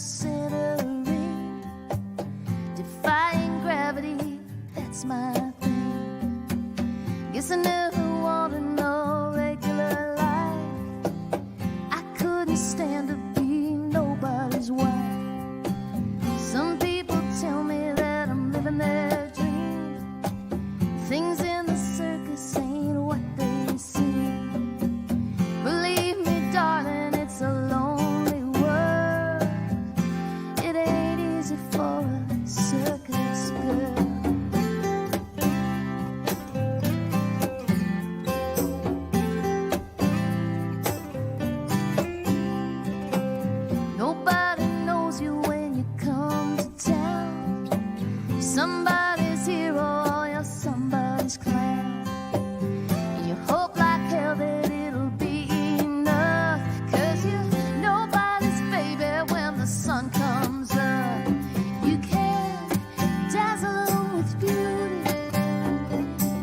center ring, defying gravity, that's my thing. Guess I never wanted no regular life. I couldn't stand to be nobody's wife. Some people tell me that I'm living their dream. Things in the circus ain't what they seem. Believe me, darling, it's a lonely world. It ain't easy for a circus girl. Nobody knows you when you come to town. You're somebody's hero, you're somebody's clown. And you hope like hell that it'll be enough, 'cause you're nobody's baby when the sun comes up. You can dazzle them with beauty,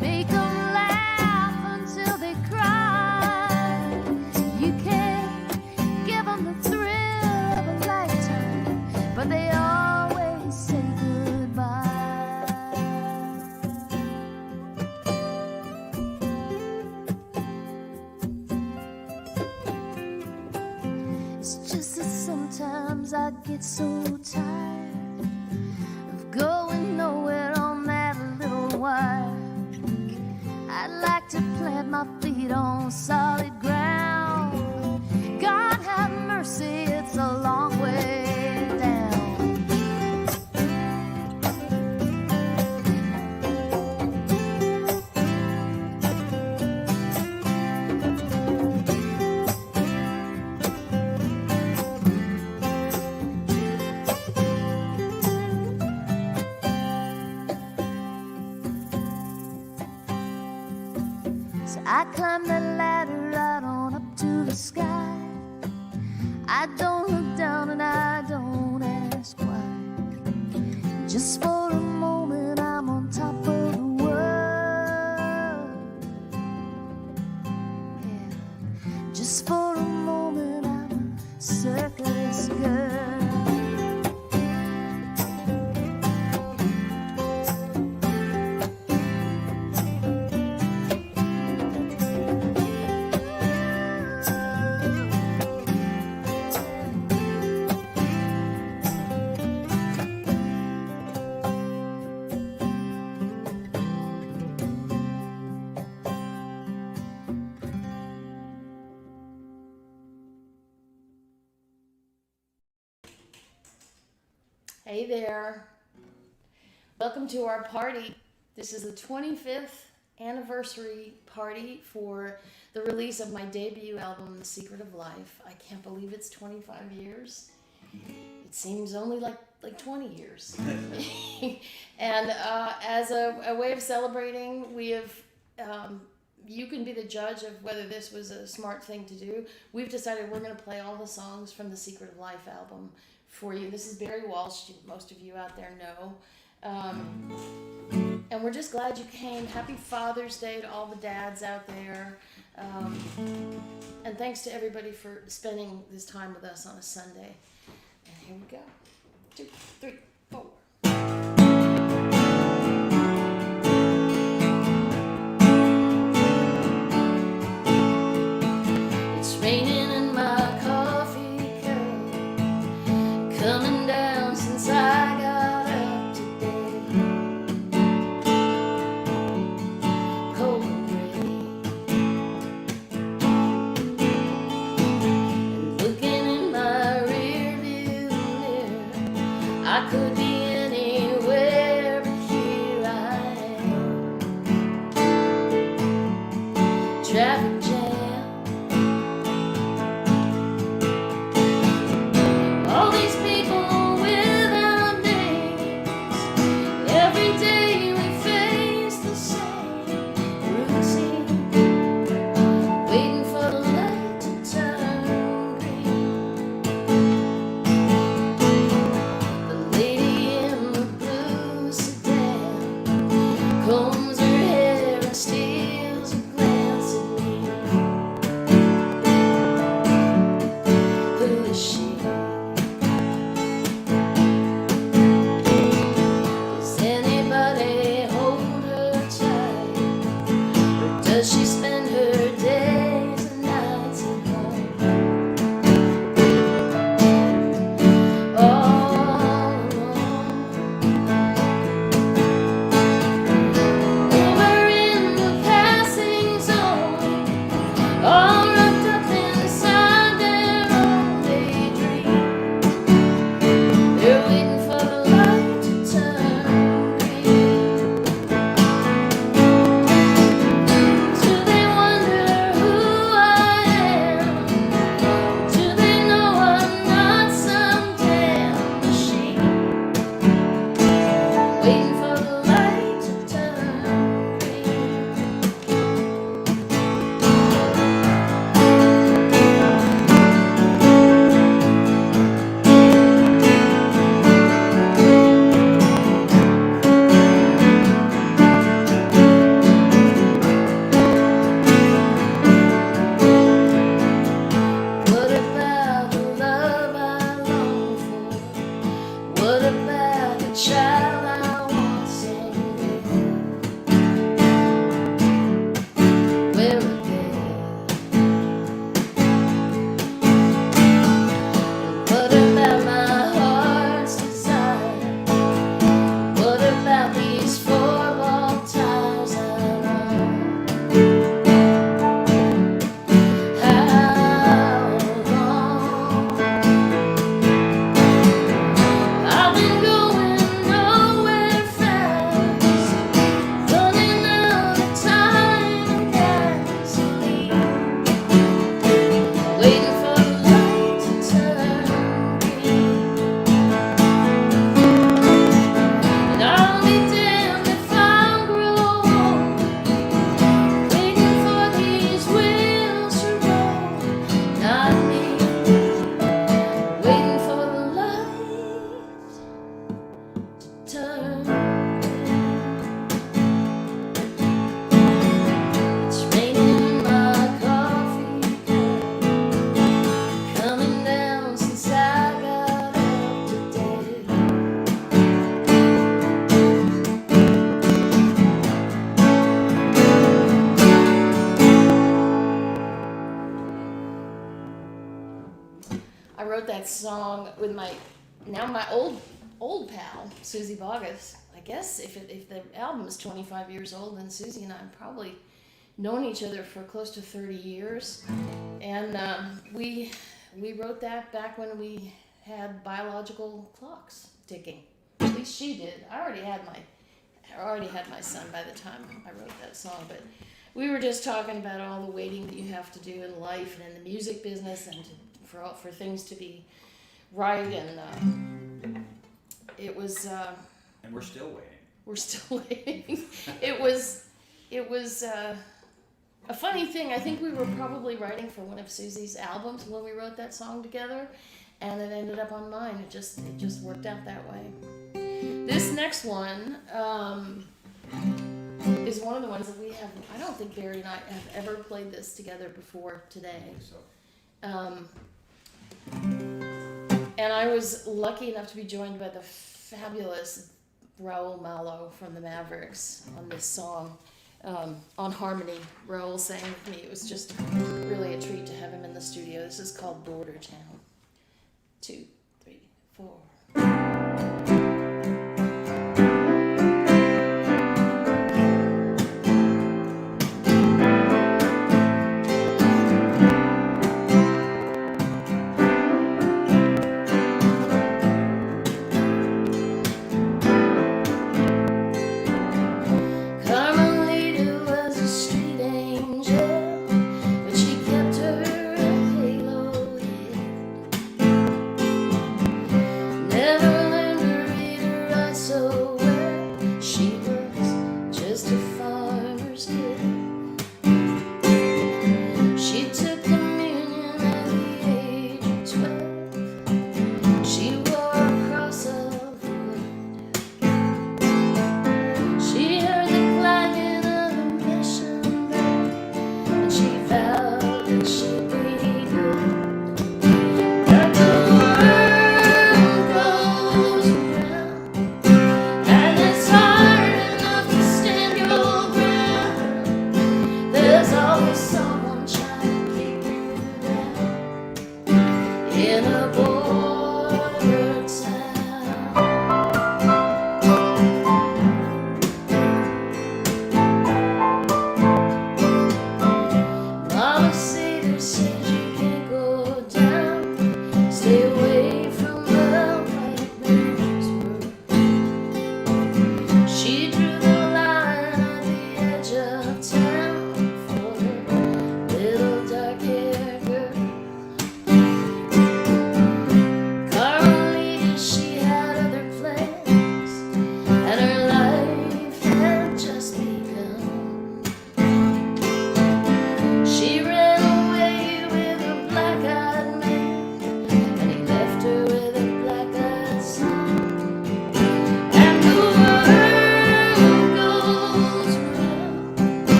make them laugh until they cry. You can give them the thrill of a lifetime, but they always say goodbye. It's just that sometimes I get so tired of going nowhere on that little wire. I'd like to plant my feet on solid ground. God have mercy, it's a long way down. So I climb the ladder right on up to the sky. I don't look down and I don't ask why. Just for a moment I'm on top of the world. Yeah. Just for a moment I'm a circus girl. Hey there. Welcome to our party. This is the 25th anniversary party for the release of my debut album, The Secret of Life. I can't believe it's 25 years. It seems only like 20 years. And as a way of celebrating, we have, you can be the judge of whether this was a smart thing to do. We've decided we're going to play all the songs from the Secret of Life album for you. This is Barry Walsh, most of you out there know. And we're just glad you came. Happy Father's Day to all the dads out there. And thanks to everybody for spending this time with us on a Sunday. And here we go. 2, 3, 4. It's raining in my coffee cup, coming down since I got up today. Cold and gray. And looking in my rearview mirror, I could be in wrote that song with my old pal, Susie Bogus. I guess if the album is 25 years old, then Susie and I have probably known each other for close to 30 years. And we wrote that back when we had biological clocks ticking. At least she did. I already had my son by the time I wrote that song, but we were just talking about all the waiting that you have to do in life and in the music business, and for things to be right, and it was. And we're still waiting. We're still waiting. It was a funny thing. I think we were probably writing for one of Susie's albums when we wrote that song together, and it ended up on mine. It just worked out that way. This next one is one of the ones that we have. I don't think Barry and I have ever played this together before today. I think so. And I was lucky enough to be joined by the fabulous Raul Malo from the Mavericks on this song, on harmony. Raul sang with me. It was just really a treat to have him in the studio. This is called Border Town. 2, 3, 4.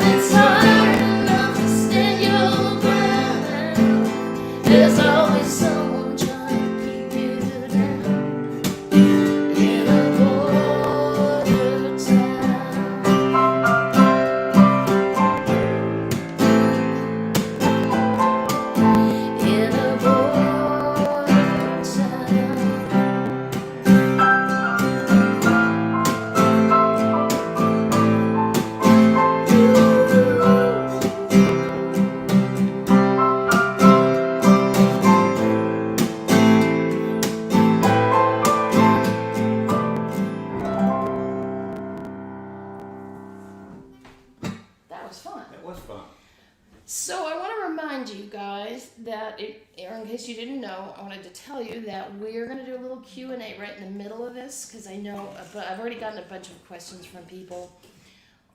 It's hard enough to stand your So I want to remind you guys that, or in case you didn't know, I wanted to tell you that we're going to do a little Q&A right in the middle of this, because I know, but I've already gotten a bunch of questions from people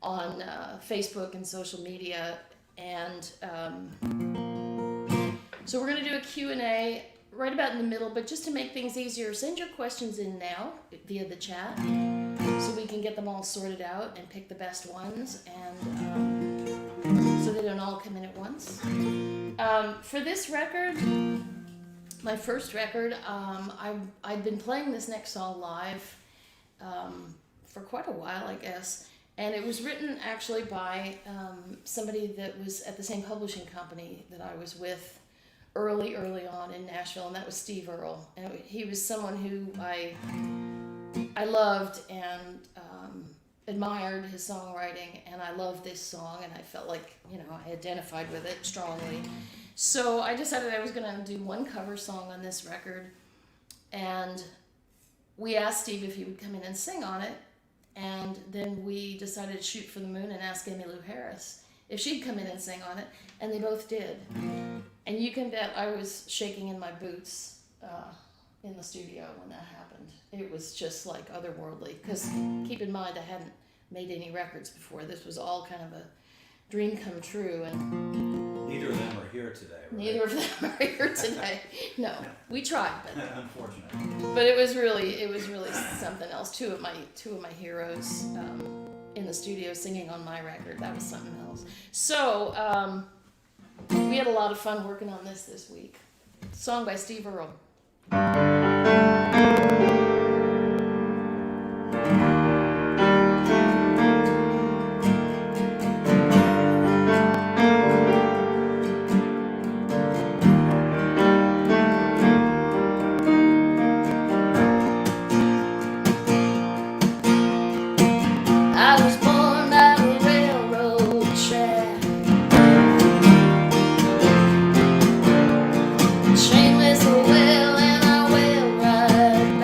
on Facebook and social media, and so we're going to do a Q&A right about in the middle, but just to make things easier, send your questions in now via the chat so we can get them all sorted out and pick the best ones, and so they don't all come in at once. For this record, my first record, I've been playing this next song live for quite a while, I guess, and it was written actually by somebody that was at the same publishing company that I was with early on in Nashville, and that was Steve Earle. And he was someone who I loved and admired his songwriting, and I loved this song, and I felt like, I identified with it strongly. So I decided I was going to do one cover song on this record, and we asked Steve if he would come in and sing on it, and then we decided to shoot for the moon and ask Emmylou Harris if she'd come in and sing on it, and they both did. And you can bet I was shaking in my boots in the studio when that happened. It was just like otherworldly, because keep in mind I hadn't made any records before. This was all kind of a dream come true, and neither of them are here today, right? Neither of them are here today. No, we tried, but unfortunately. But it was really something else. Two of my heroes in the studio singing on my record. That was something else. So we had a lot of fun working on this week. Song by Steve Earle. I was born by a railroad track, chain whistle well, and I will ride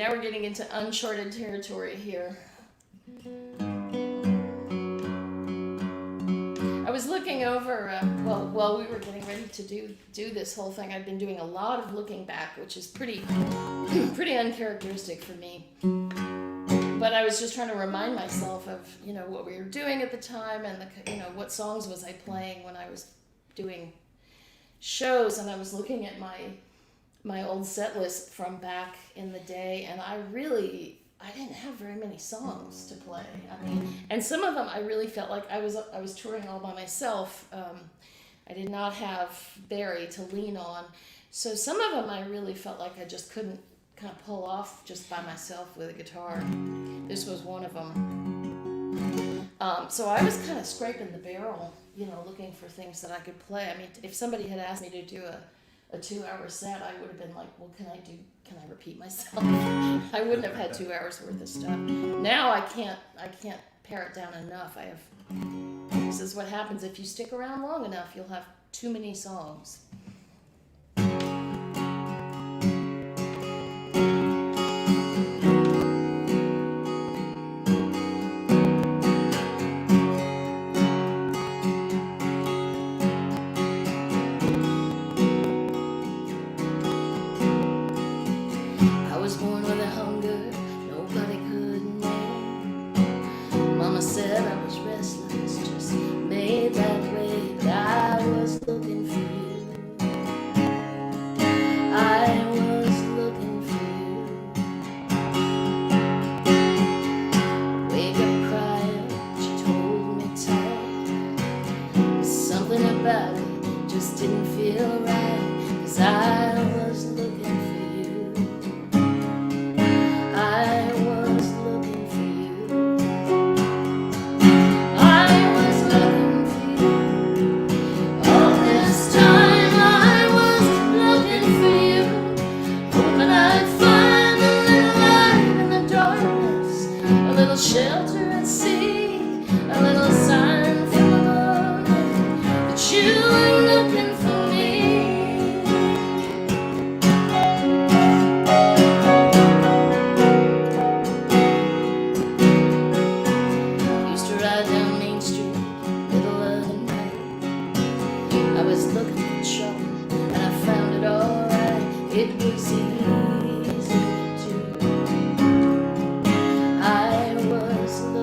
now we're getting into uncharted territory here. I was looking over, while we were getting ready to do this whole thing, I've been doing a lot of looking back, which is pretty uncharacteristic for me. But I was just trying to remind myself of, what we were doing at the time, and what songs was I playing when I was doing shows, and I was looking at my old set list from back in the day, and I didn't have very many songs to play. I mean, and some of them I really felt like I was touring all by myself. I did not have Barry to lean on, so some of them I really felt like I just couldn't kind of pull off just by myself with a guitar. This was one of them. So I was kind of scraping the barrel, looking for things that I could play. I mean, if somebody had asked me to do a 2-hour set, I would have been like, well, can I repeat myself? I wouldn't have had 2 hours worth of stuff. Now I can't pare it down enough. This is what happens if you stick around long enough, you'll have too many songs. I was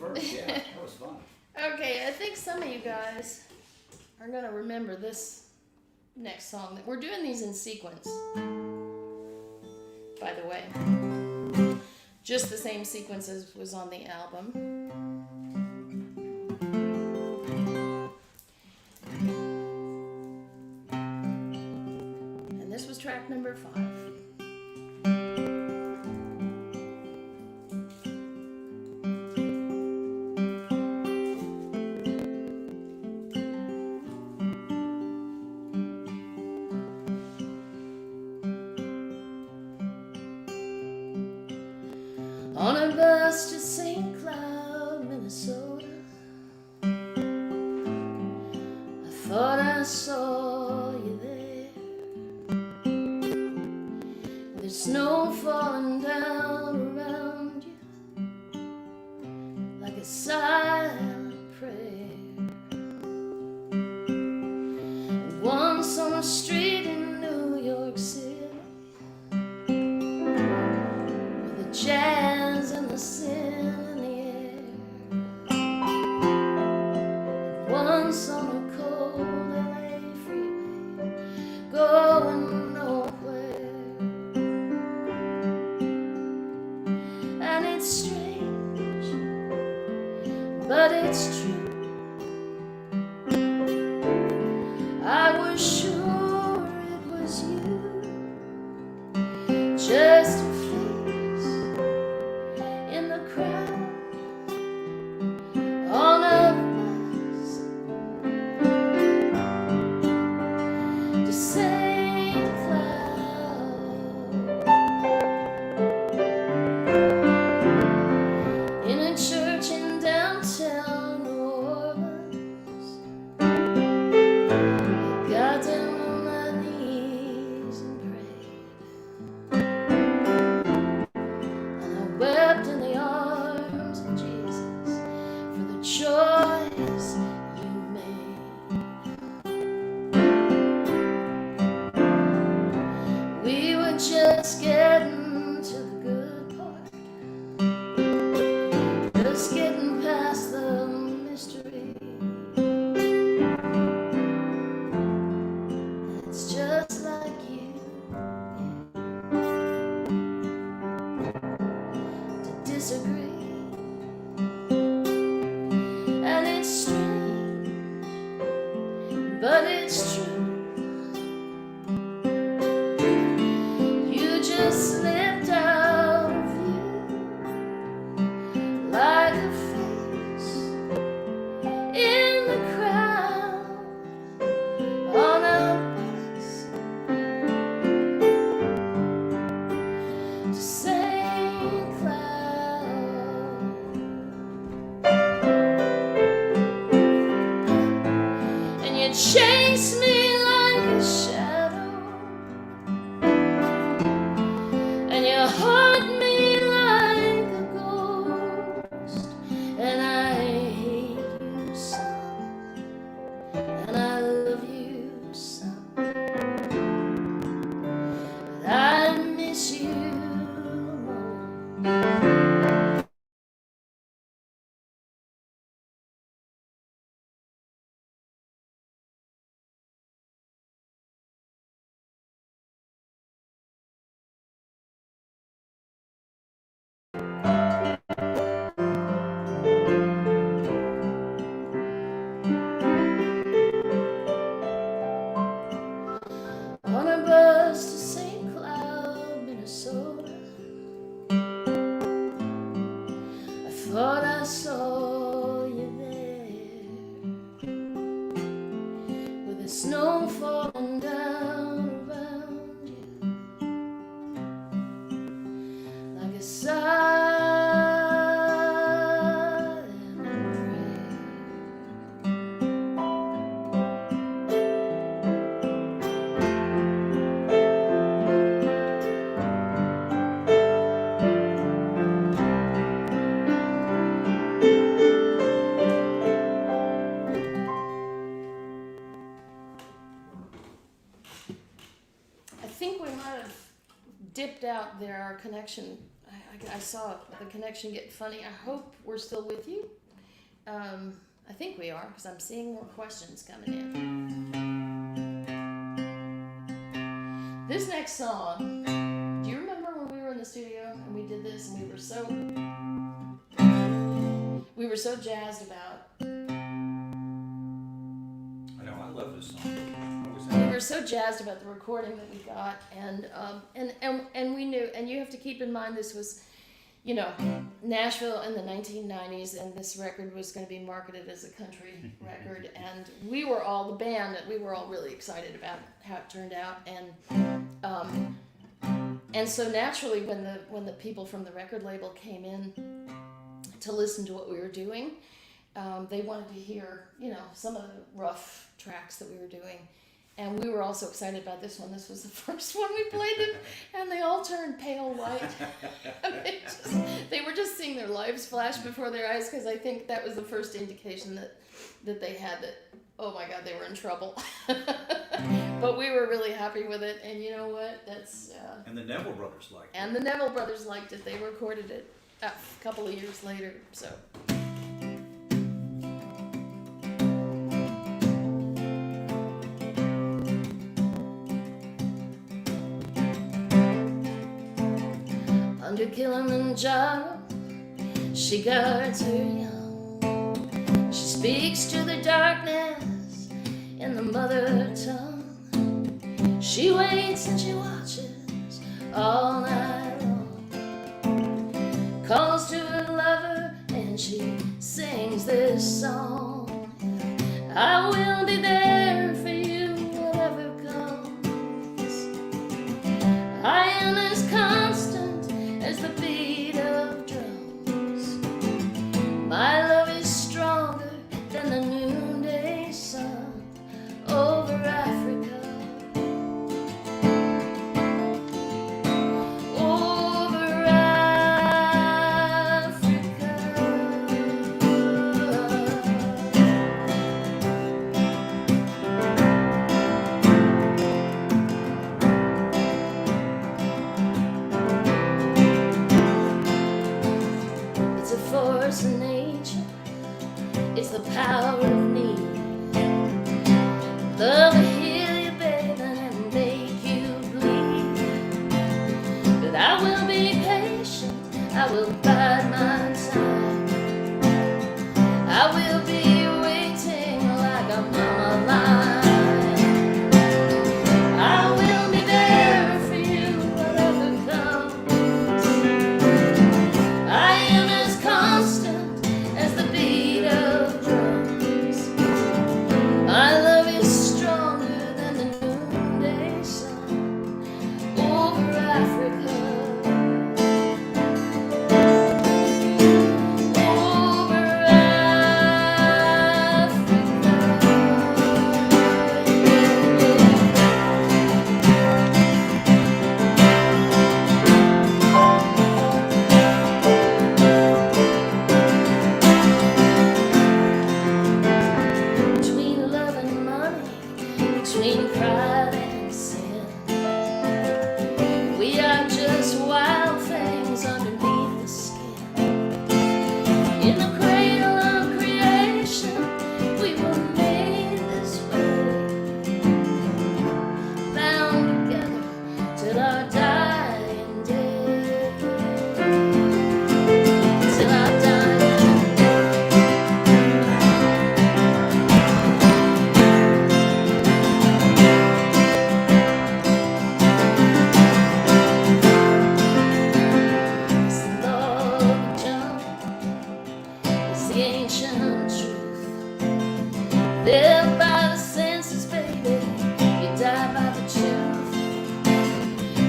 first. Yeah, that was fun. Okay, I think some of you guys are going to remember this next song. We're doing these in sequence, by the way. Just the same sequence as was on the album. And this was track number 5. On a bus to St. Cloud, Minnesota, I thought I saw you there, with the snow falling down around you like a silent prayer. And once on a street in New York City, with a jazz and the sin in the air. Once on a cold LA freeway, going nowhere. And it's strange, but it's true. I was sure it was you, just a face in the crowd on a bus to St. Cloud, in a church in downtown New Orleans. I got down on my knees and prayed, and I wept in the arms of Jesus for the choice you made. We were just getting to the good part, just getting past the mystery. It's just like you, to disagree. And it's strange, but it's true. You just slipped out of view like a face in the crowd on a bus to St. Cloud. And you chase me like a shadow, and you haunt me like a ghost. And I hate you some, and I love you some, but I miss you more. On a bus to St. Cloud, Minnesota, I thought I saw you there, with the snow falling down around you like a silent prayer. I think we might have dipped out there. Our connection, I saw the connection get funny. I hope we're still with you. I think we are, because I'm seeing more questions coming in. This next song, do you remember when we were in the studio and we did this and we were so jazzed about? I know, I love this song. We were so jazzed about the recording that we got, and we knew, and you have to keep in mind this was, you know, Nashville in the 1990s, and this record was going to be marketed as a country record, and we were all really excited about how it turned out, and so naturally when the people from the record label came in to listen to what we were doing, they wanted to hear, you know, some of the rough tracks that we were doing. And we were also excited about this one. This was the first one we played, and they all turned pale white. They were just seeing their lives flash before their eyes, because I think that was the first indication that they had that, oh my God, they were in trouble. But we were really happy with it, and you know what? That's And the Neville Brothers liked it. and the Neville Brothers liked it. They recorded it a couple of years later. So. Under Kilimanjaro, she guards her young. She speaks to the darkness in the mother tongue. She waits and she watches all night long. Calls to her lover and she sings this song. I will be there for you, whatever comes. I am as constant as the beat of drums. My love is stronger than the noonday sun over Africa. Over Africa. It's a force of nature, it's the power of need. Love will heal you, baby, and make you bleed. But I will be patient, I will bide my time. I will be waiting like a mama lion. I will be there for you, whatever comes. I am as constant as the beat of drums. My love is stronger than the noonday sun over Africa. Over between love and money, between pride and sin, we are just wild things underneath the skin. In the cradle of creation, we were made this way, bound together till our dying day. Till our dying day. It's the law of the jungle, it's the ancient truth. Live by the senses, baby, you die by the truth.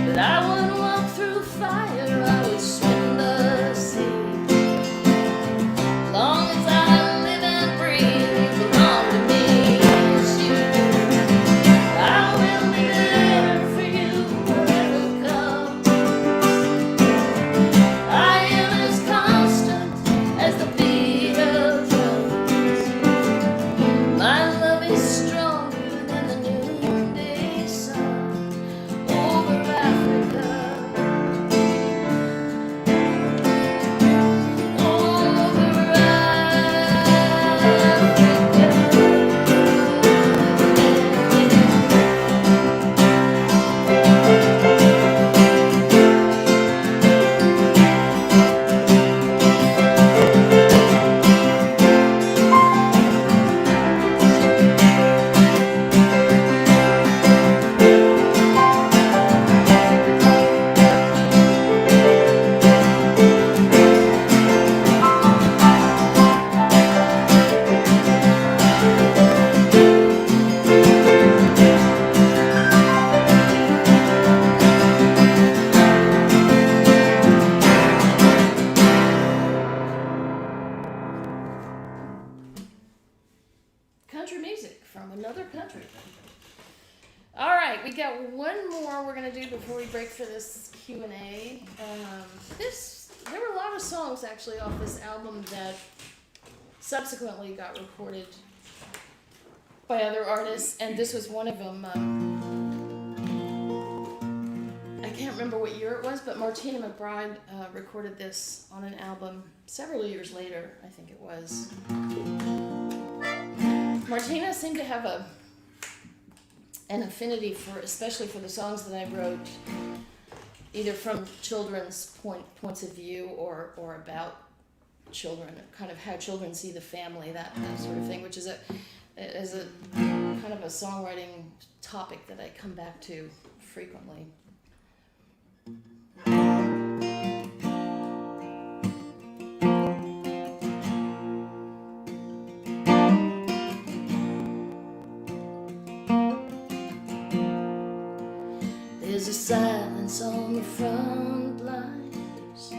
But I wouldn't walk through fire, I would swim the sea. Long as I live and breathe, you belong to me, yes you do. I will be there for you, whatever comes. I am as constant as the beat of drums. My love is country music from another country. All right, we got one more we're gonna do before we break for this Q&A. There were a lot of songs actually off this album that subsequently got recorded by other artists, and this was one of them. I can't remember what year it was, but Martina McBride recorded this on an album several years later, I think it was. Martina seemed to have an affinity especially for the songs that I wrote, either from children's points of view or about children, kind of how children see the family, that sort of thing, which is a kind of a songwriting topic that I come back to frequently. There's a silence on the front lines.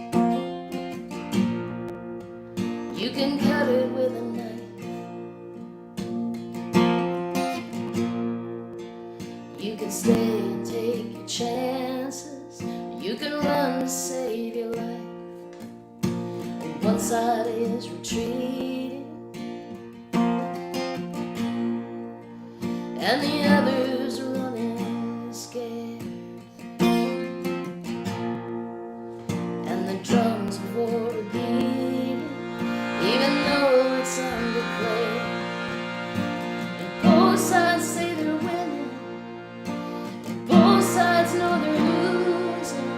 You can cut it with a knife. You can stay and take your chances. You can run to save your life. And one side is retreating, and the other's running scared. And the drums of war are beating, even though it's undeclared. And both sides say they're winning, and both sides know they're losing,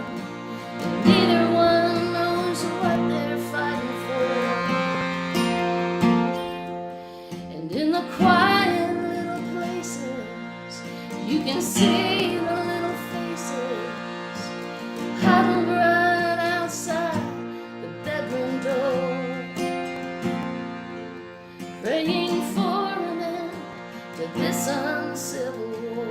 and neither one knows what they're fighting for. And in the quiet little places, you can see the little faces huddled right outside the bedroom door, praying for an end to this uncivil war.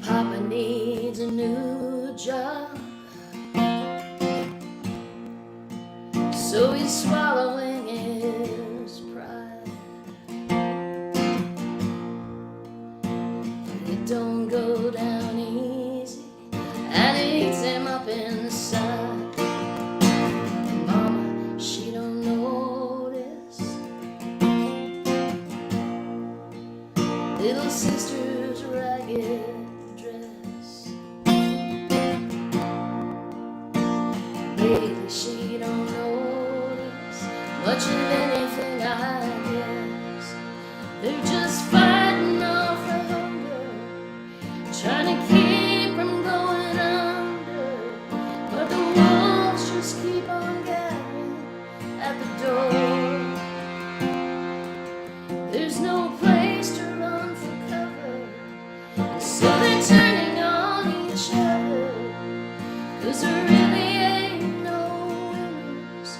Papa needs a new job, so he's swallowing his pride. It don't go down easy, and it eats him up inside. Mama, she don't notice. Little sister's ragged dress. Lately she don't notice much of anything, I guess. They're just fighting off her hunger, trying to keep from going under. But the wolves just keep on gathering at the door. There's no place to run for cover, so they're turning on each other, 'cause there really ain't no winners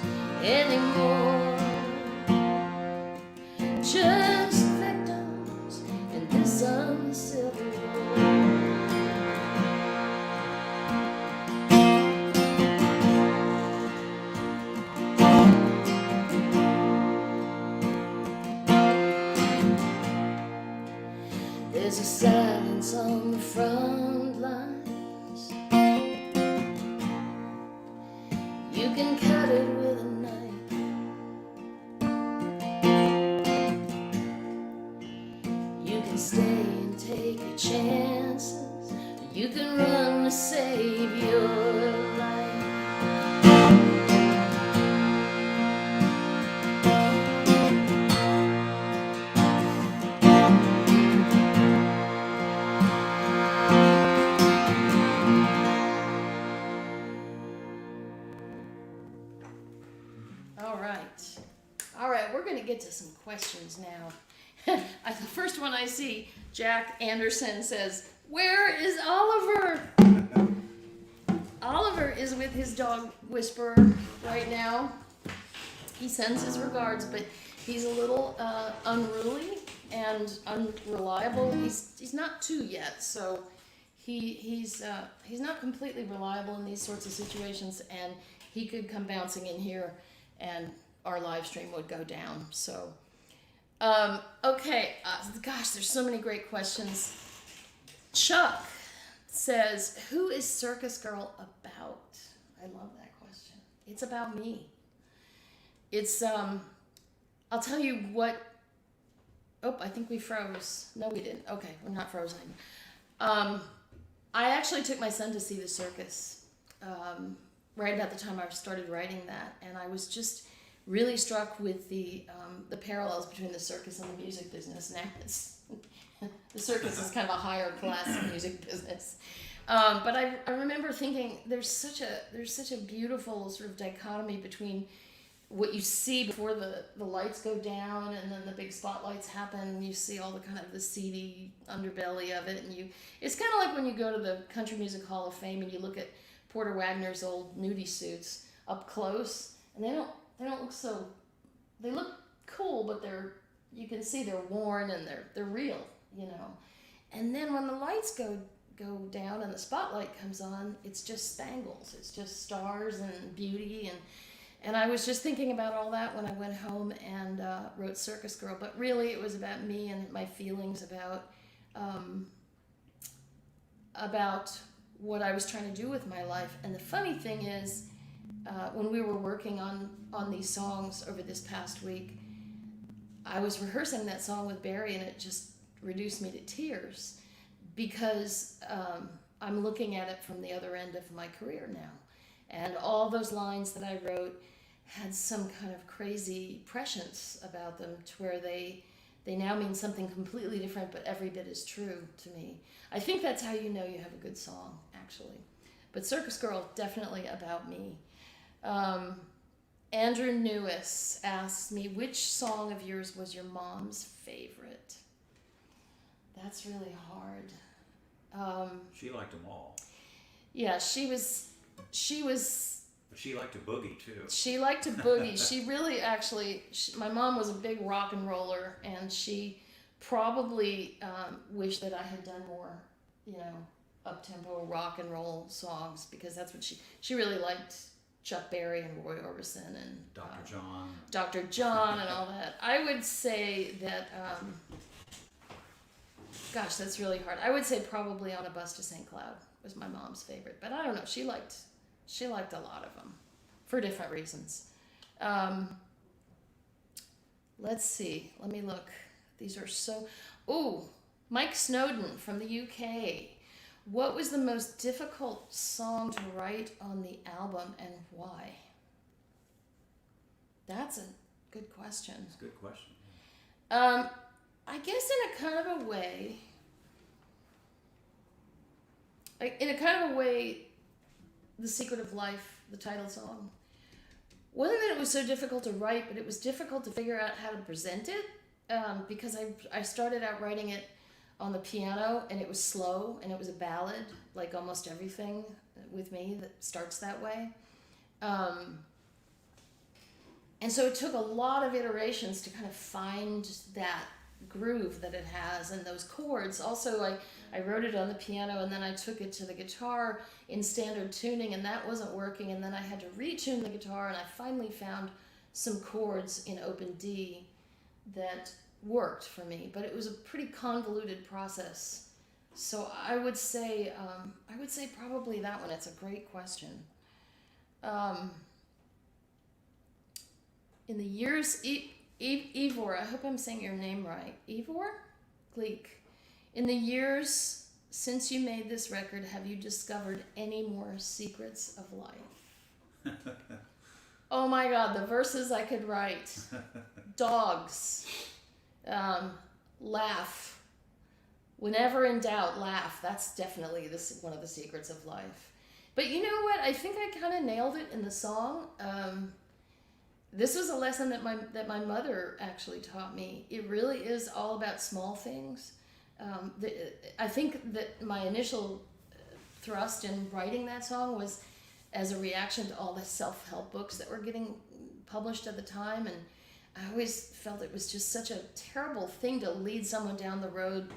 anymore. Just victims in this uncivil war. There's a silence on the front lines. You can cut it with a knife. You can stay and take your chances. You can run to save your life. All right, we're going to get to some questions now. The first one I see, Jack Anderson says, "Where is Oliver?" Oliver is with his dog Whisperer right now. He sends his regards, but he's a little unruly and unreliable. He's not two yet, so he's not completely reliable in these sorts of situations, and he could come bouncing in here, and our live stream would go down. So, okay, gosh, there's so many great questions. Chuck says, "Who is Circus Girl about?" I love that question. It's about me. It's I'll tell you what. Oh, I think we froze. No, we didn't. Okay, we're not frozen. I actually took my son to see the circus right about the time I started writing that, and I was just really struck with the parallels between the circus and the music business. Now it's the circus is kind of a higher class music business, but I remember thinking there's such a beautiful sort of dichotomy between what you see before the lights go down and then the big spotlights happen, and you see all the kind of the seedy underbelly of it, and it's kind of like when you go to the Country Music Hall of Fame and you look at Porter Wagner's old nudie suits up close, and they don't look so, they look cool, but you can see they're worn and they're real, you know. And then when the lights go down and the spotlight comes on, it's just spangles, it's just stars and beauty, and I was just thinking about all that when I went home and wrote Circus Girl. But really, it was about me and my feelings about what I was trying to do with my life. And the funny thing is, when we were working on these songs over this past week, I was rehearsing that song with Barry, and it just reduced me to tears because I'm looking at it from the other end of my career now. And all those lines that I wrote had some kind of crazy prescience about them to where they now mean something completely different, but every bit as true to me. I think that's how you know you have a good song, actually. But Circus Girl, definitely about me. Andrew Newis asks me, which song of yours was your mom's favorite? That's really hard. She liked them all. Yeah, she was. But she liked to boogie too. She liked to boogie. She really my mom was a big rock and roller, and she probably wished that I had done more, up-tempo rock and roll songs, because that's what she really liked. Chuck Berry and Roy Orbison and Dr. John and all that. I would say that, gosh, that's really hard. I would say probably On a Bus to St. Cloud was my mom's favorite, but I don't know. She liked a lot of them for different reasons. Let's see. Let me look. These are so... Ooh, Mike Snowden from the UK. What was the most difficult song to write on the album, and why? That's a good question. It's a good question. I guess in a kind of a way, The Secret of Life, the title song, wasn't that it was so difficult to write, but it was difficult to figure out how to present it, because I started out writing it on the piano, and it was slow, and it was a ballad, like almost everything with me that starts that way. And so it took a lot of iterations to kind of find that groove that it has and those chords. Also, I wrote it on the piano, and then I took it to the guitar in standard tuning, and that wasn't working, and then I had to retune the guitar, and I finally found some chords in open D that worked for me, but it was a pretty convoluted process. So I would say probably that one. It's a great question. In the years, Ivor, I hope I'm saying your name right. Ivor Gleek. In the years since you made this record, have you discovered any more secrets of life? Oh my God, the verses I could write. Dogs. Laugh. Whenever in doubt, laugh. That's definitely one of the secrets of life. But you know what? I think I kind of nailed it in the song. This was a lesson that my mother actually taught me. It really is all about small things. I think that my initial thrust in writing that song was as a reaction to all the self-help books that were getting published at the time, and I always felt it was just such a terrible thing to lead someone down the road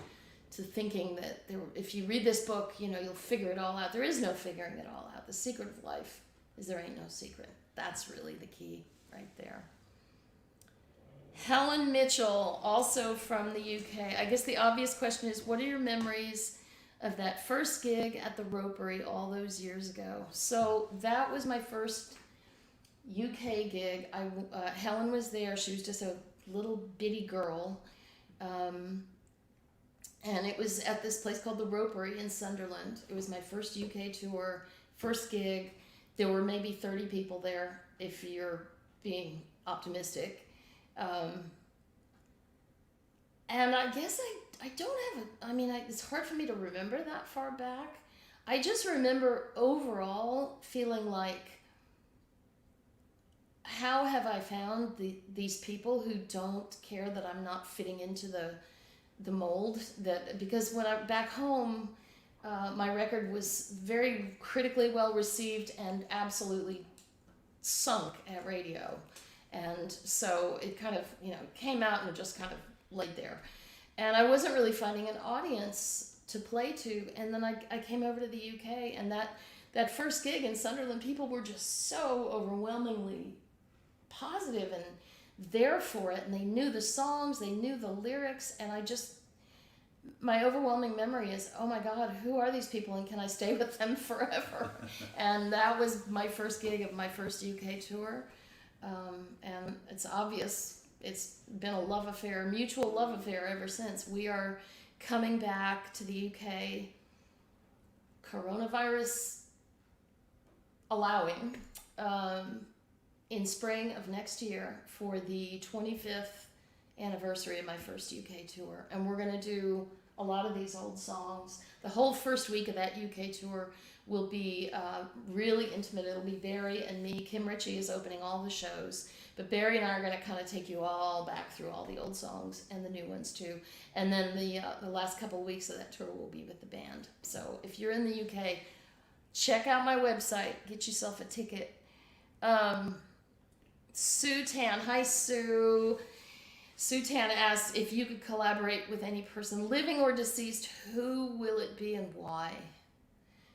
to thinking that if you read this book, you'll figure it all out. There is no figuring it all out. The secret of life is there ain't no secret. That's really the key right there. Helen Mitchell, also from the UK. I guess the obvious question is, what are your memories of that first gig at the Ropery all those years ago? So that was my first UK gig. Helen was there. She was just a little bitty girl. And it was at this place called the Ropery in Sunderland. It was my first UK tour, first gig. There were maybe 30 people there, if you're being optimistic. And I guess I don't have it's hard for me to remember that far back. I just remember overall feeling like, how have I found these people who don't care that I'm not fitting into the mold? Because when I'm back home, my record was very critically well received and absolutely sunk at radio. And so it kind of, came out and it just kind of laid there. And I wasn't really finding an audience to play to. And then I came over to the UK, and that first gig in Sunderland, people were just so overwhelmingly positive and there for it. And they knew the songs, they knew the lyrics. And my overwhelming memory is, oh my God, who are these people and can I stay with them forever? And that was my first gig of my first UK tour. And it's obvious it's been a love affair, mutual love affair ever since. We are coming back to the UK, coronavirus allowing, in spring of next year for the 25th anniversary of my first UK tour. And we're going to do a lot of these old songs. The whole first week of that UK tour will be really intimate. It'll be Barry and me. Kim Ritchie is opening all the shows. But Barry and I are going to kind of take you all back through all the old songs and the new ones too. And then the last couple of weeks of that tour will be with the band. So if you're in the UK, check out my website. Get yourself a ticket. Sue Tan. Hi, Sue. Sue Tan asks, if you could collaborate with any person, living or deceased, who will it be and why?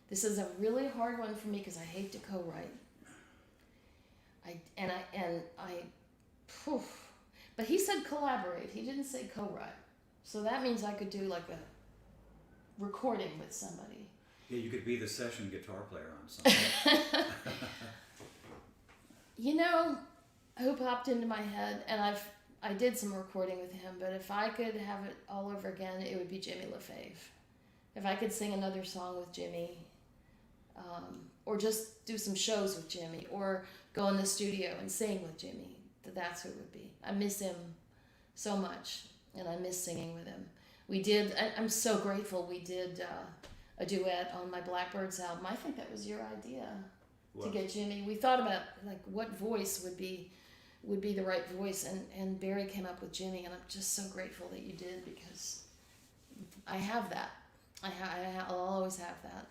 This is a really hard one for me because I hate to co-write. But he said collaborate. He didn't say co-write. So that means I could do like a recording with somebody. Yeah, you could be the session guitar player on something. Who popped into my head, and I did some recording with him, but if I could have it all over again, it would be Jimmy LaFave. If I could sing another song with Jimmy, or just do some shows with Jimmy, or go in the studio and sing with Jimmy, that's who it would be. I miss him so much, and I miss singing with him. I'm so grateful we did a duet on my Blackbirds album. I think that was your idea. To get Jimmy. We thought about like what voice would be the right voice, and Barry came up with Jimmy, and I'm just so grateful that you did, because I have that. I'll always have that.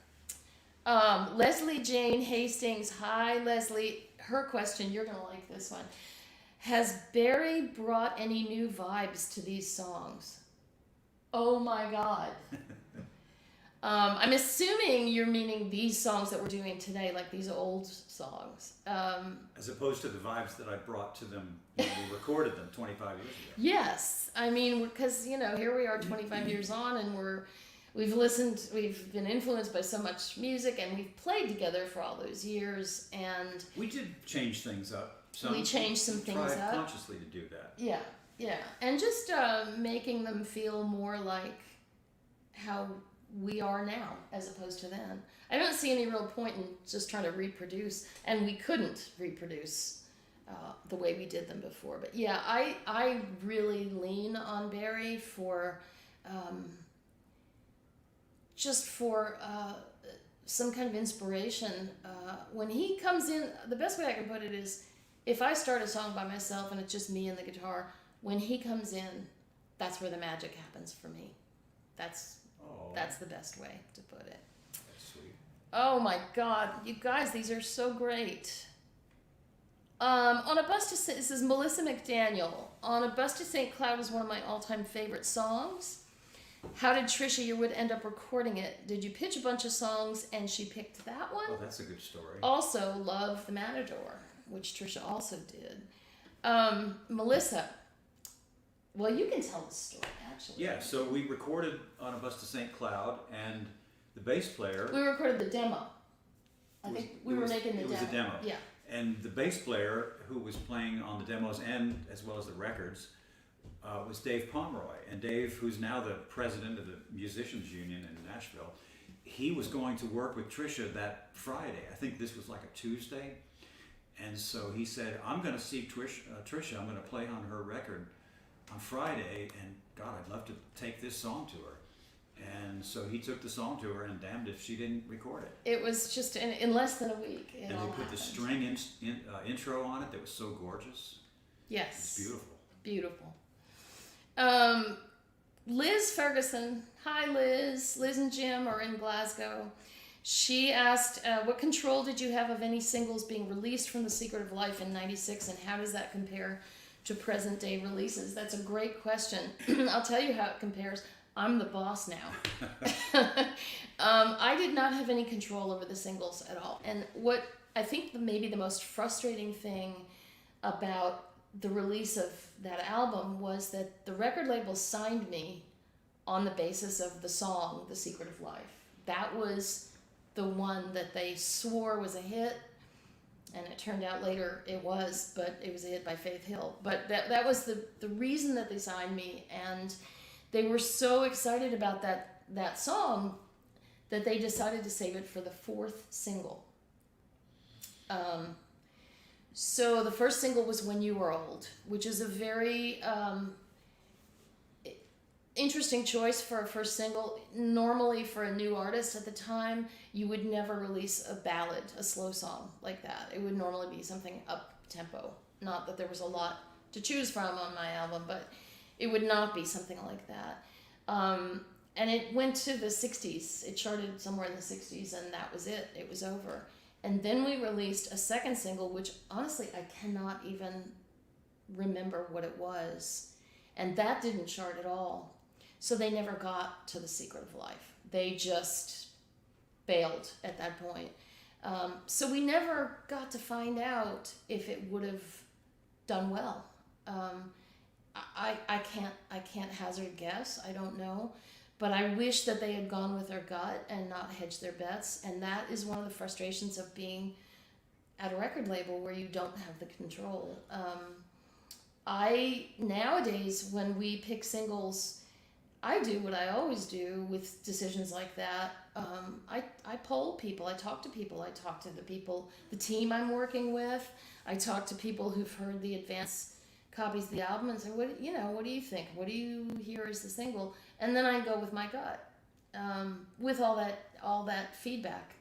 Leslie Jane Hastings. Hi, Leslie. Her question, you're going to like this one. Has Barry brought any new vibes to these songs? Oh my God. I'm assuming you're meaning these songs that we're doing today, like these old songs. As opposed to the vibes that I brought to them when we recorded them 25 years ago. Yes. I mean, because, here we are 25 years on, and we've been influenced by so much music, and we've played together for all those years, and we did change things up. We changed some things up. Tried consciously to do that. Yeah. And just making them feel more like how we are now as opposed to then. I don't see any real point in just trying to reproduce, and we couldn't reproduce the way we did them before. But yeah, I really lean on Barry for just for some kind of inspiration. When he comes in, the best way I can put it is, if I start a song by myself and it's just me and the guitar, when he comes in, that's where the magic happens for me. That's the best way to put it. That's sweet. Oh my God, you guys, these are so great. On a Bus to St. This is Melissa McDaniel. On a Bus to St. Cloud is one of my all-time favorite songs. How did Trisha Yearwood end up recording it? Did you pitch a bunch of songs and she picked that one? Oh, that's a good story. Also, Love the Matador, which Trisha also did. Melissa, well, you can tell the story, actually. Yeah, so we recorded On a Bus to St. Cloud, and the bass player... We recorded the demo. I think we were making the demo. It was a demo. Yeah. And the bass player who was playing on the demos and as well as the records was Dave Pomeroy. And Dave, who's now the president of the Musicians Union in Nashville, he was going to work with Trisha that Friday. I think this was like a Tuesday. And so he said, I'm going to see Trisha. I'm going to play on her record on Friday. And God, I'd love to take this song to her. And so he took the song to her, and damned if she didn't record it. It was just in less than a week. And they put the string intro on it that was so gorgeous. Yes. It's beautiful. Beautiful. Liz Ferguson. Hi, Liz. Liz and Jim are in Glasgow. She asked, what control did you have of any singles being released from The Secret of Life in '96, and how does that compare to present day releases? That's a great question. I'll tell you how it compares. I'm the boss now. I did not have any control over the singles at all. And what I think maybe the most frustrating thing about the release of that album was that the record label signed me on the basis of the song, The Secret of Life. That was the one that they swore was a hit. And it turned out later it was, but it was a hit by Faith Hill. But that was the reason that they signed me. And they were so excited about that song that they decided to save it for the fourth single. So the first single was When You Were Old, which is a very interesting choice for a first single. Normally for a new artist at the time, you would never release a ballad, a slow song like that. It would normally be something up-tempo. Not that there was a lot to choose from on my album, but it would not be something like that. And it went to the 60s. It charted somewhere in the 60s, and that was it. It was over. And then we released a second single, which honestly I cannot even remember what it was. And that didn't chart at all. So they never got to The Secret of Life. They just bailed at that point. So we never got to find out if it would have done well. I can't hazard a guess. I don't know. But I wish that they had gone with their gut and not hedged their bets. And that is one of the frustrations of being at a record label where you don't have the control. Nowadays, when we pick singles, I do what I always do with decisions like that. I poll people. I talk to people. I talk to the team I'm working with. I talk to people who've heard the advance copies of the album and say, what do you think? What do you hear as the single? And then I go with my gut, with all that feedback,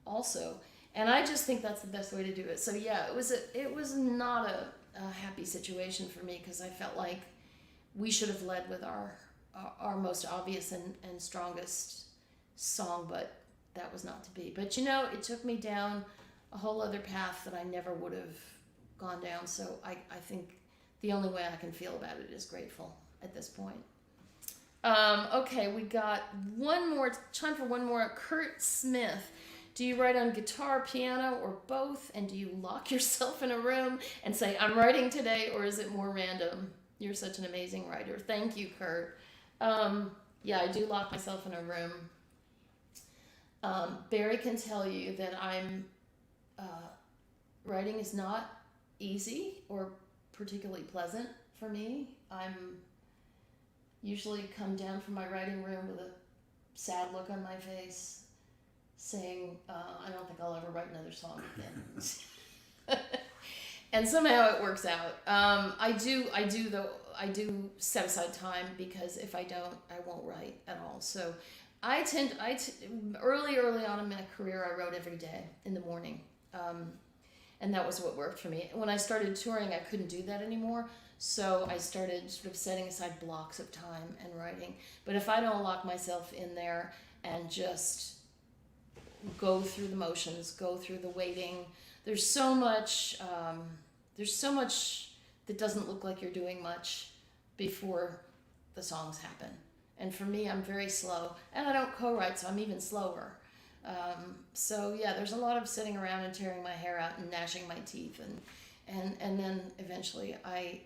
also. And I just think that's the best way to do it. So yeah, it was not a happy situation for me, because I felt like we should have led with our most obvious and strongest song, but that was not to be. But it took me down a whole other path that I never would have gone down. So I think the only way I can feel about it is grateful at this point. Okay, we got time for one more. Kurt Smith. Do you write on guitar, piano, or both? And do you lock yourself in a room and say, I'm writing today, or is it more random? You're such an amazing writer. Thank you, Kurt. Yeah, I do lock myself in a room. Barry can tell you that writing is not easy or particularly pleasant for me. I'm usually come down from my writing room with a sad look on my face, saying, I don't think I'll ever write another song again. And somehow it works out. I do set aside time, because if I don't, I won't write at all. So early on in my career, I wrote every day in the morning. And that was what worked for me. When I started touring, I couldn't do that anymore. So I started sort of setting aside blocks of time and writing. But if I don't lock myself in there and just go through the motions, go through the waiting, there's so much that doesn't look like you're doing much before the songs happen. And for me, I'm very slow, and I don't co-write, so I'm even slower. So yeah, there's a lot of sitting around and tearing my hair out and gnashing my teeth, and then eventually I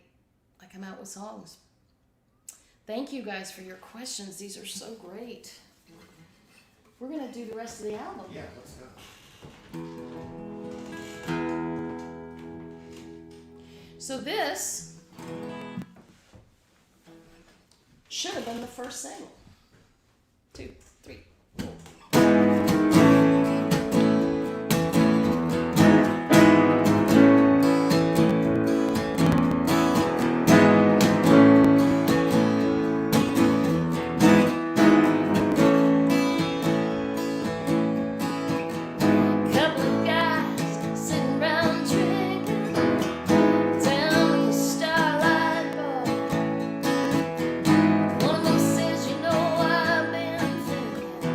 come out with songs. Thank you guys for your questions. These are so great. We're gonna do the rest of the album. Yeah, let's go. So this should have been the first single. 2, 3, 4. Couple of guys sitting round drinking down at the Starlight Bar. One of them says, you know, I've been thinking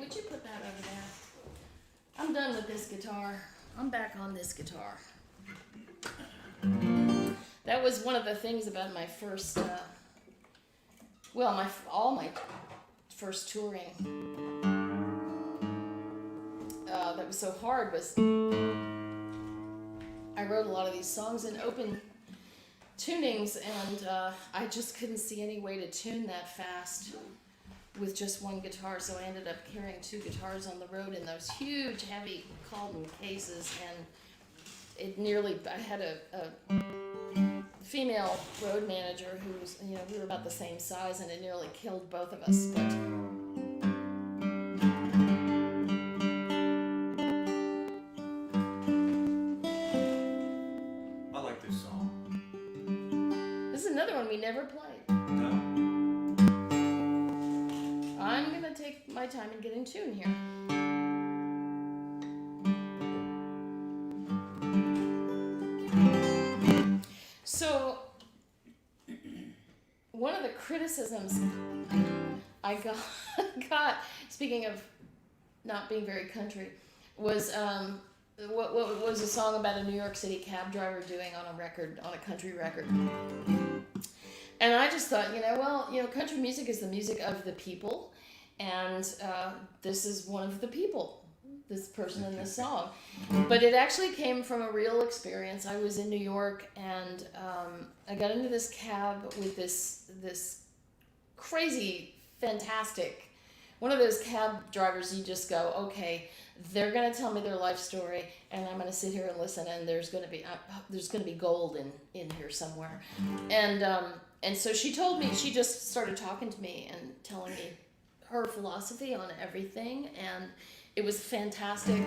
would you put that over there? I'm done with this guitar. I'm back on this guitar. That was one of the things about my first, all my first touring. That was so hard was I wrote a lot of these songs in open tunings, and I just couldn't see any way to tune that fast with just one guitar, so I ended up carrying two guitars on the road in those huge, heavy Calden cases, and I had a female road manager who was, we were about the same size, and it nearly killed both of us, but I like this song. this is another one we never played. No. I'm gonna take my time and get in tune here. So, one of the criticisms I got speaking of not being very country, was what was a song about a New York City cab driver doing on a country record. And I just thought, country music is the music of the people, and this is one of the people, this person in this song. But it actually came from a real experience. I was in New York, and I got into this cab with this crazy, fantastic, one of those cab drivers you just go, okay, they're going to tell me their life story, and I'm going to sit here and listen, and there's going to be gold in here somewhere. And so she told me, she just started talking to me and telling me her philosophy on everything, and it was a fantastic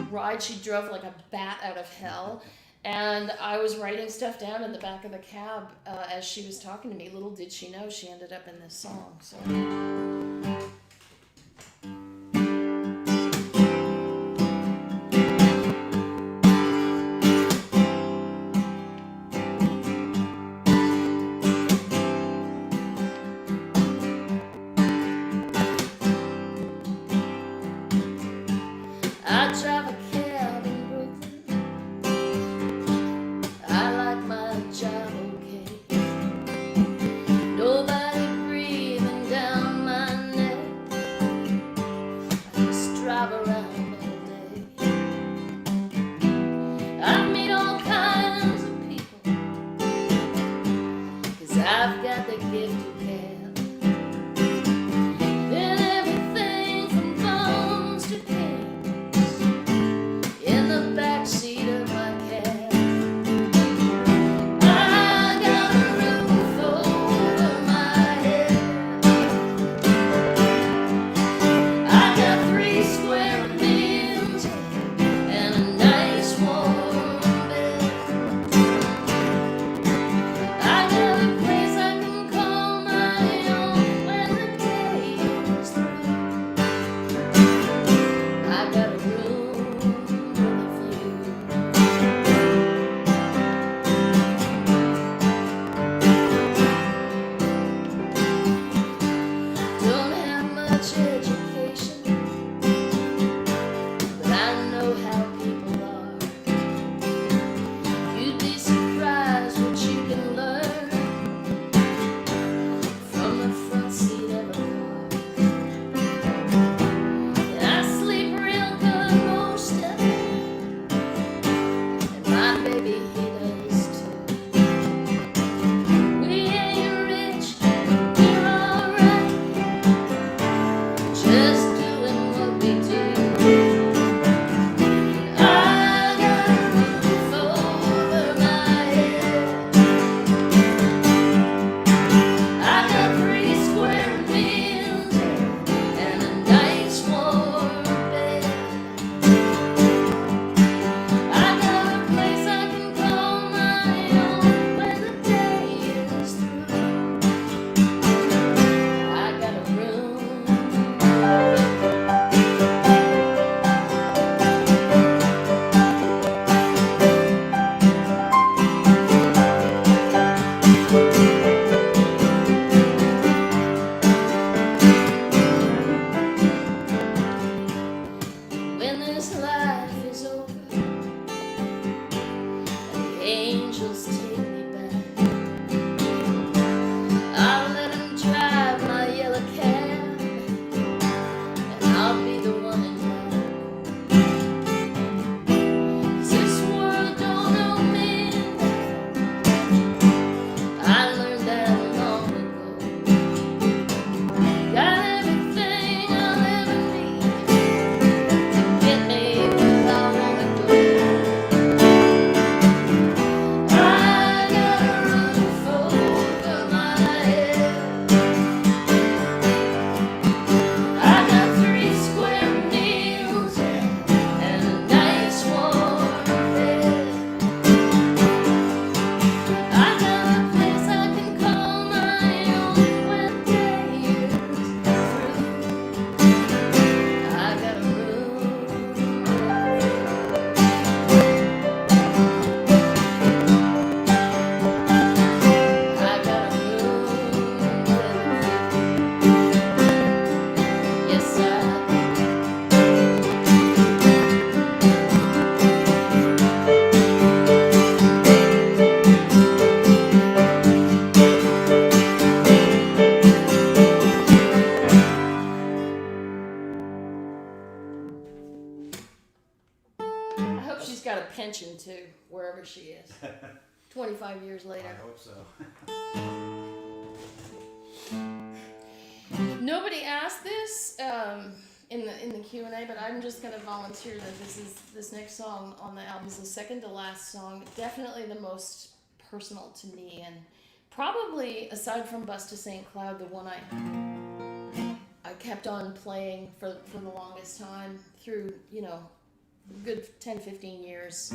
ride. She drove like a bat out of hell, and I was writing stuff down in the back of the cab as she was talking to me. Little did she know she ended up in this song. So. I drive a cab in Brooklyn. I like my job okay. Nobody breathing down my neck. attention to wherever she is. 25 years later. I hope so. Nobody asked this in the Q&A, but I'm just gonna volunteer that this next song on the album is the second to last song. Definitely the most personal to me, and probably aside from Bus to St. Cloud, the one I kept on playing for the longest time through, you know, good 10, 15 years.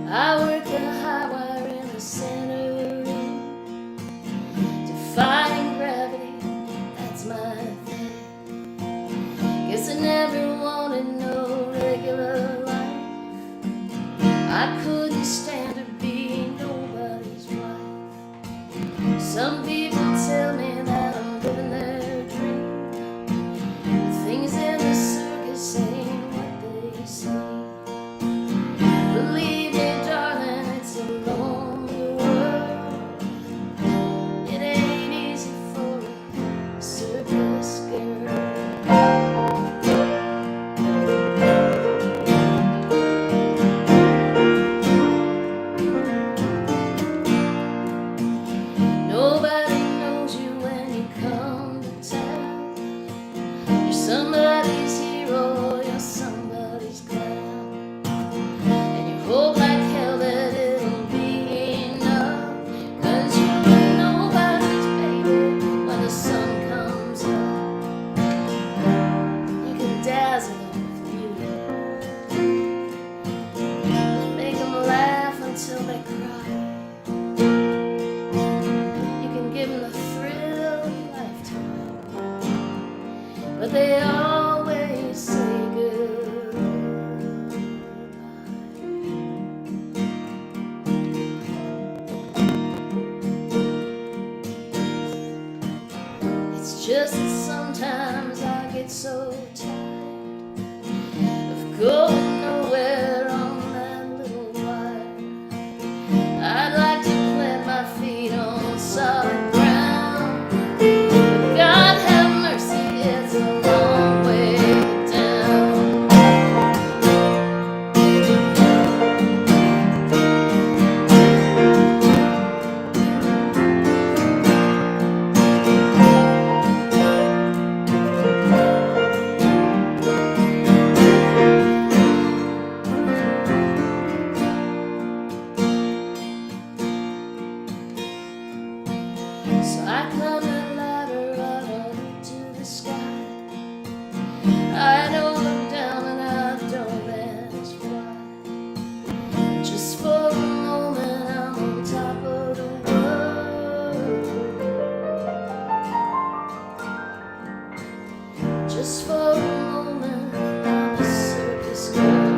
I work the high wire in the center room, defying gravity, that's my thing. Guess I never wanted no regular life. I couldn't stand to be nobody's wife. Some people tell me that I'm living their dream. The things in the circus ain't what they say. Believe me, darling, it's a lonely world. It ain't easy for a circus girl. Nobody knows you when you come to town. You're somebody's hero, you're somebody's clown. And you hope like hell that it'll be enough. 'Cause you're nobody's baby when the sun comes up. You can dazzle them with beauty, make them laugh until they cry. You can give them the thrill of a lifetime, but they always say goodbye. It's just that sometimes I get so tired of going nowhere on that little wire. I'd like to plant my feet on solid ground, but God have mercy, it's a long way down. So I climb the ladder out onto the sky. I don't look down and I don't ask why. Just for a moment I'm on top of the world. Just for a moment I'm a circus girl.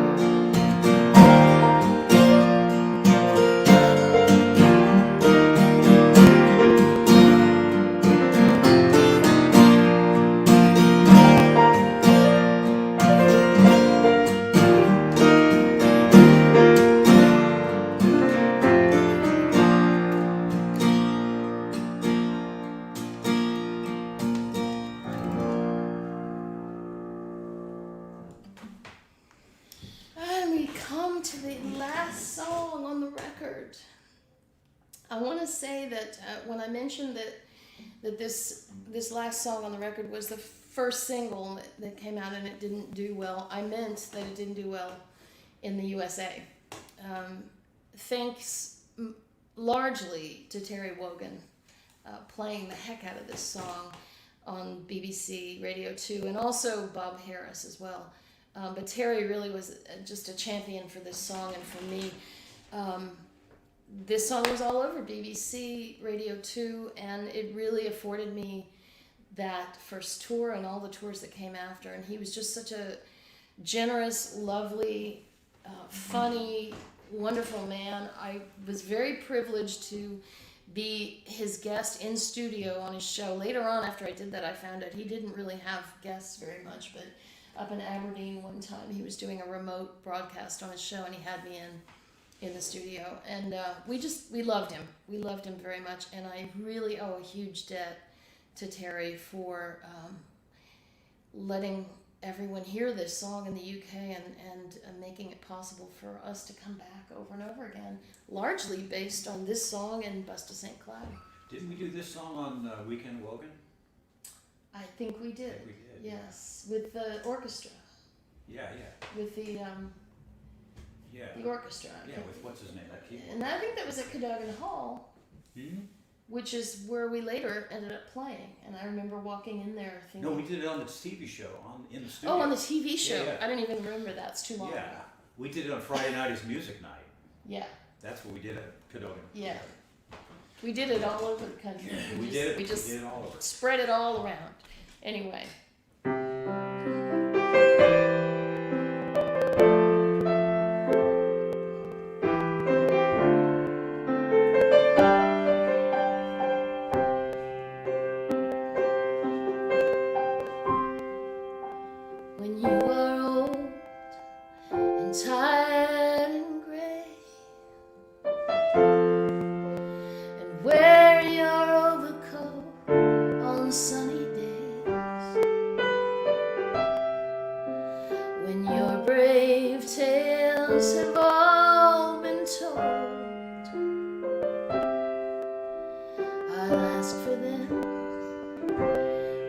And we come to the last song on the record. I want to say that when I mentioned that this last song on the record was the first single that came out and it didn't do well, I meant that it didn't do well in the USA. Thanks largely to Terry Wogan playing the heck out of this song on BBC Radio 2, and also Bob Harris as well. But Terry really was just a champion for this song, and for me, this song was all over BBC Radio 2, and it really afforded me that first tour and all the tours that came after. And he was just such a generous, lovely, funny, wonderful man. I was very privileged to be his guest in studio on his show. Later on, after I did that, I found out he didn't really have guests very much, but up in Aberdeen one time, he was doing a remote broadcast on his show, and he had me in the studio, and we loved him. We loved him very much, and I really owe a huge debt to Terry for letting everyone hear this song in the UK and making it possible for us to come back over and over again, largely based on this song and Bust of St. Cloud. Didn't we do this song on Weekend Wogan? I think we did. I think we did. Yes, with the orchestra. Yeah. With the orchestra. Yeah, with what's his name? That keyboard. And I think that was at Cadogan Hall. Hmm? Which is where we later ended up playing. And I remember walking in there thinking... No, we did it on the TV show in the studio. Oh, on the TV show. Yeah. I don't even remember that. It's too long ago. Yeah. We did it on Friday night as music night. Yeah. That's what we did at Cadogan. Yeah. We did it all over the country. We did We just it all over. spread it all around. Anyway. When you are old and tired and gray, and wear your overcoat on sunny days, when your brave tales have all been told, I'll ask for them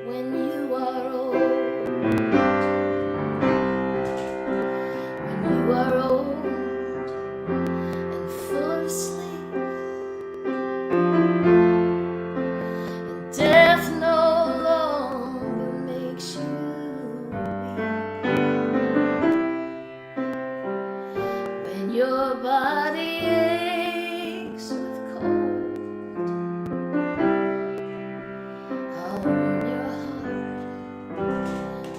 when you are old. When you are old and full of sleep, and death no longer makes you weep, when your body aches with cold, I'll warm your heart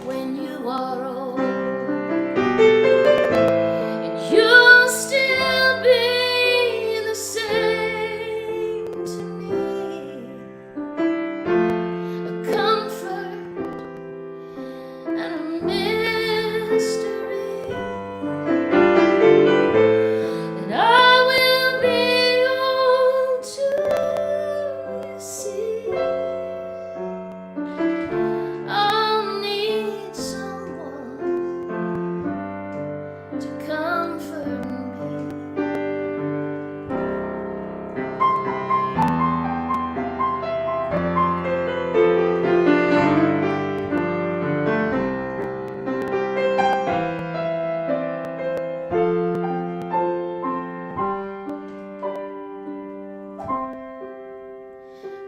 when you are old. And you'll still be the same to me, a comfort and a mystery. And I will be old too, you see. I'll need someone to comfort me.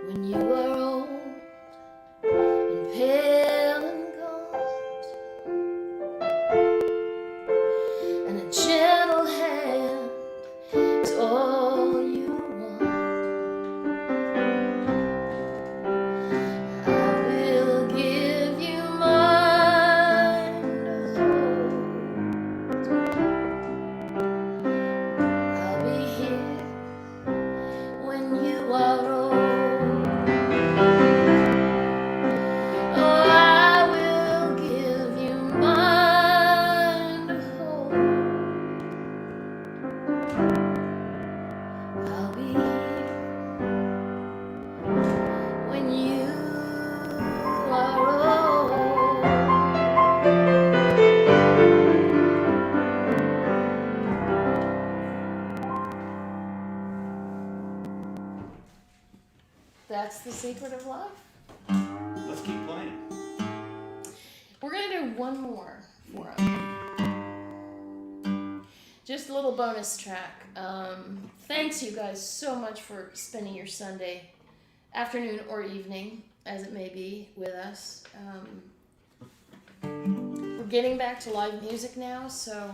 When you are old and pale and gaunt, and a gentle hand is all you want, I will give you mine to hold. I'll be here when you are old. Oh, I will give you mine to hold. I'll be here when you are old. That's the secret of life. Let's keep playing. We're going to do one more for him. Just a little bonus track. Thanks, you guys, so much for spending your Sunday afternoon or evening, as it may be, with us. We're getting back to live music now, so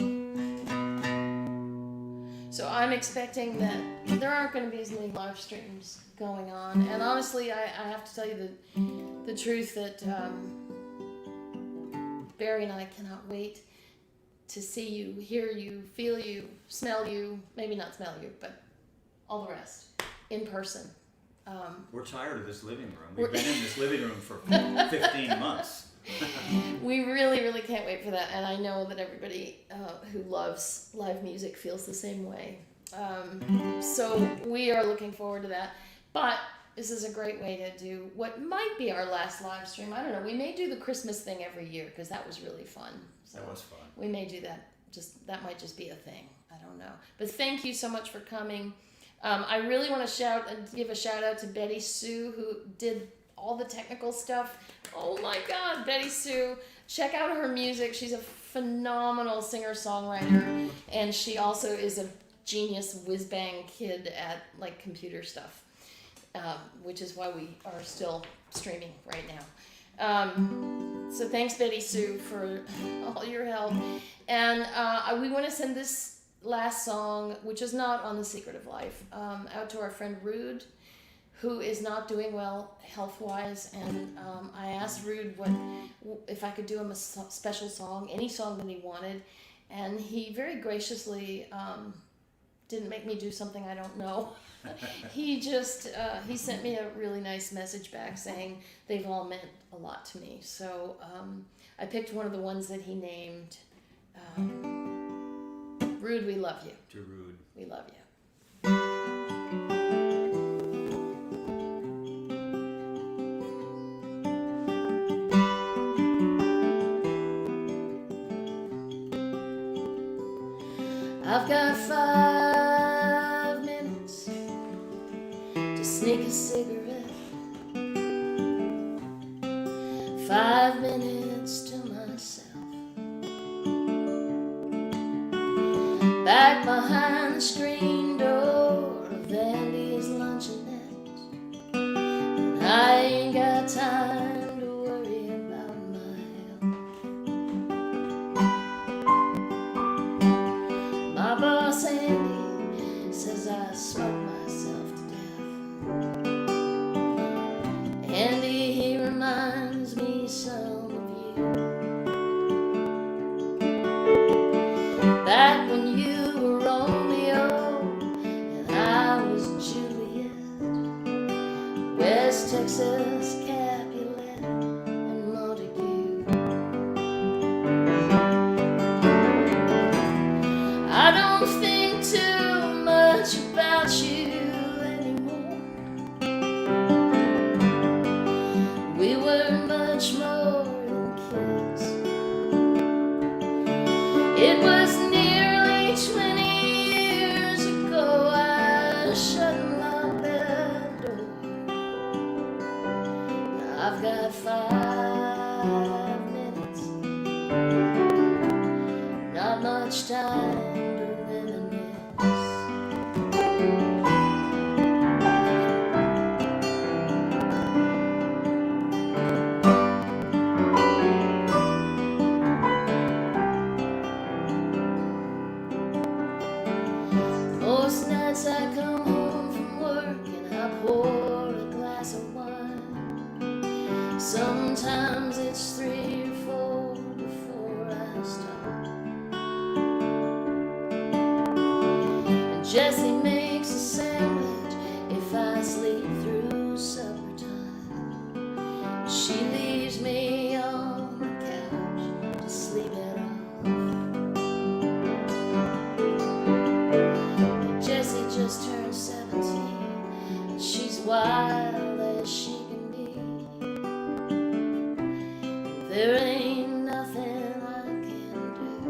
I'm expecting that there aren't going to be as many live streams going on. And honestly, I have to tell you the truth that Barry and I cannot wait to see you, hear you, feel you, smell you, maybe not smell you, but all the rest, in person. We're tired of this living room. We've been in this living room for 15 months. We really, really can't wait for that. And I know that everybody who loves live music feels the same way. So we are looking forward to that. But this is a great way to do what might be our last live stream. I don't know. We may do the Christmas thing every year because that was really fun. So That was fun. we may do that. That might just be a thing. I don't know. But thank you so much for coming. I really want to give a shout out to Betty Sue, who did all the technical stuff. Oh my God, Betty Sue. Check out her music. She's a phenomenal singer-songwriter, and she also is a genius whiz-bang kid at like computer stuff, which is why we are still streaming right now. So thanks, Betty Sue, for all your help. And we want to send this last song, which is not on The Secret of Life, out to our friend Rude, who is not doing well health-wise. And I asked Rude if I could do him a special song, any song that he wanted. And he very graciously didn't make me do something I don't know. He just, he sent me a really nice message back saying they've all meant a lot to me. So I picked one of the ones that he named. Rude, we love you. To Rude. We love you. I've got 5 minutes to sneak a cigarette. 5 minutes to myself. Back behind the screen door of Andy's luncheonette. And I ain't got time to worry about my health. My boss Andy says I smoke myself to death. Andy, he reminds me some of you. Back when you were Romeo and I was Juliet, West Texas, Capulet, and Montague. I don't think too much about you anymore. We were much more than kids. It was nearly 20 years ago I shut and locked that door. Now I've got 5 minutes, not much time to reminisce. Most nights I come home from work and I pour a glass of wine. Sometimes it's 3 or 4 before I stop. And Jessie makes a sandwich if I sleep through supper time. She leaves me on the couch to sleep it off. Jessie just turned 17, and she's wild as she can be. There ain't nothing I can do.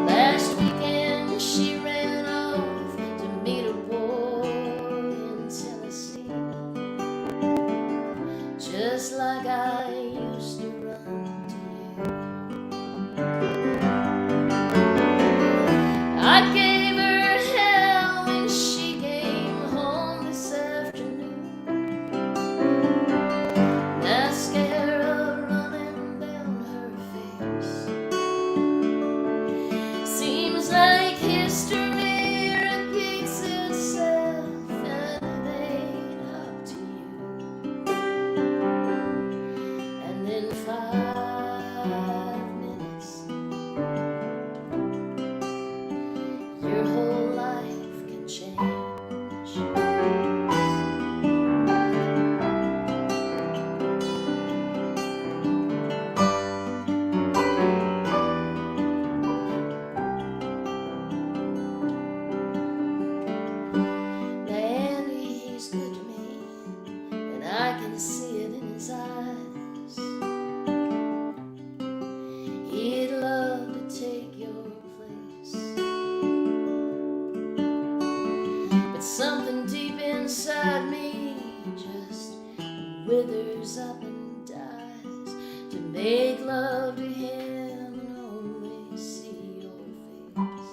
Last weekend she ran off to meet a boy in Tennessee, just like I used to run to you. I gave her hell when she came home this afternoon. Mascara running down her face. Seems like history repeats itself, and it ain't up to you. And in 5 minutes, your whole life can change. make love to him and only see your face.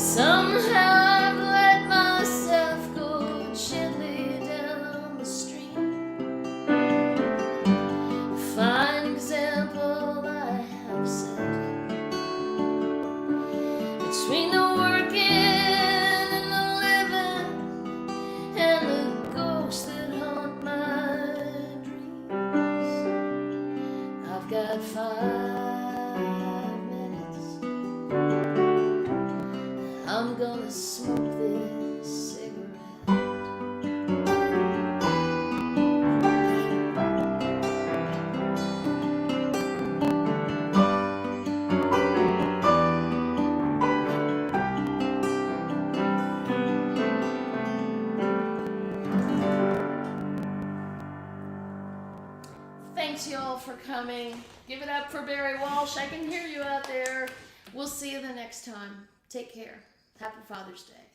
Somehow I've let myself go gently down the street. A fine example I have set between the working and the living and the ghosts that haunt my dreams. I've got 5 minutes. I'm gonna smoke this cigarette. Thanks y'all for coming. Give it up for Barry Walsh. I can hear you out there. We'll see you the next time. Take care. Happy Father's Day.